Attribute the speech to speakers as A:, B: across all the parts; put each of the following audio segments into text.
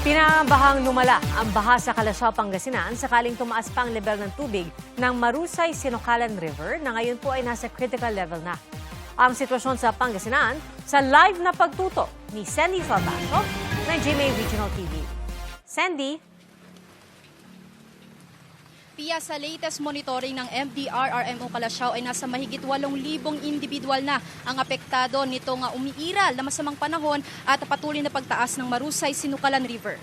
A: Pinabahang lumala ang baha sa Calasiao, Pangasinan sakaling tumaas pa ang level ng tubig ng Marusay Sinucalan River na ngayon po ay nasa critical level na. Ang sitwasyon sa Pangasinan sa live na pagtuto ni Sandy Salvacio ng GMA Regional TV. Sandy?
B: Pia, sa latest monitoring ng MDRRMO Calasiao ay nasa mahigit 8,000 individual na ang apektado nitong umiiral na masamang panahon at patuloy na pagtaas ng Marusay Sinucalan River.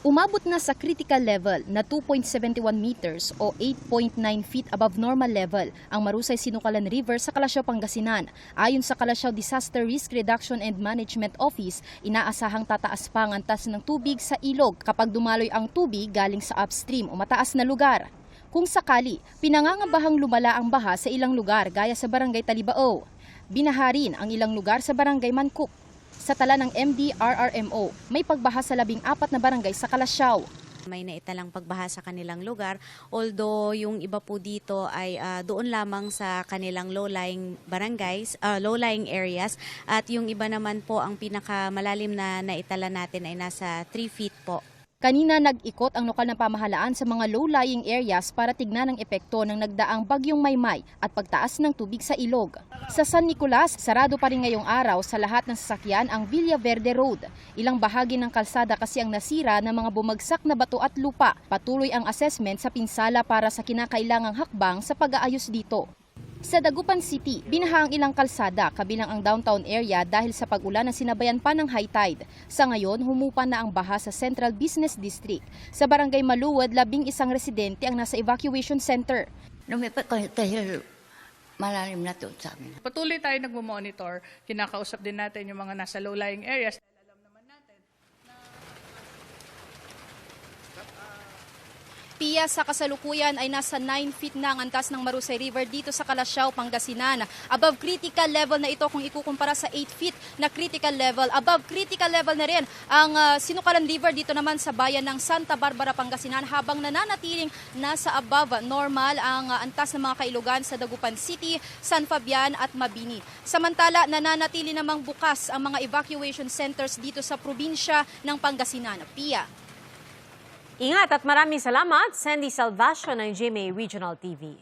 B: Umabot na sa critical level na 2.71 meters o 8.9 feet above normal level ang Marusay Sinucalan River sa Calasiao, Pangasinan. Ayon sa Calasiao Disaster Risk Reduction and Management Office, inaasahang tataas pa ang antas ng tubig sa ilog kapag dumaloy ang tubig galing sa upstream o mataas na lugar. Kung sakali, pinangangabahang lumala ang baha sa ilang lugar gaya sa Barangay Talibao. Binaha rin ang ilang lugar sa Barangay Mancuk. Sa tala ng MDRRMO, may pagbaha sa 14 na barangay sa Calasiao.
C: May naitalang pagbaha sa kanilang lugar, although yung iba po dito ay doon lamang sa kanilang low-lying barangays, low-lying areas, at yung iba naman po ang pinakamalalim na naitala natin ay nasa 3 feet po.
B: Kanina nag-ikot ang lokal na pamahalaan sa mga low-lying areas para tignan ang epekto ng nagdaang bagyong Maymay at pagtaas ng tubig sa ilog. Sa San Nicolas, sarado pa rin ngayong araw sa lahat ng sasakyan ang Villa Verde Road. Ilang bahagi ng kalsada kasi ang nasira ng mga bumagsak na bato at lupa. Patuloy ang assessment sa pinsala para sa kinakailangang hakbang sa pag-aayos dito. Sa Dagupan City, binaha ang ilang kalsada kabilang ang downtown area dahil sa pag-ulan na sinabayan pa ng high tide. Sa ngayon, humupa na ang baha sa Central Business District. Sa Barangay Maluwad, 11 residente ang nasa evacuation center.
D: Lumipat ko dahil malalim na to sa amin.
E: Patuloy tayo nagmo-monitor, kinakausap din natin yung mga nasa low-lying areas.
B: Pia, sa kasalukuyan ay nasa 9 feet na ang antas ng Marusay River dito sa Calasiao, Pangasinan. Above critical level na ito kung ikukumpara sa 8 feet na critical level. Above critical level na rin ang Sinucalan River dito naman sa bayan ng Santa Barbara, Pangasinan, habang nananatiling nasa above normal ang antas ng mga kailugan sa Dagupan City, San Fabian at Mabini. Samantala, nananatili namang bukas ang mga evacuation centers dito sa probinsya ng Pangasinan. Pia.
A: Ingat at maraming salamat, Sandy Salvacio ng GMA Regional TV.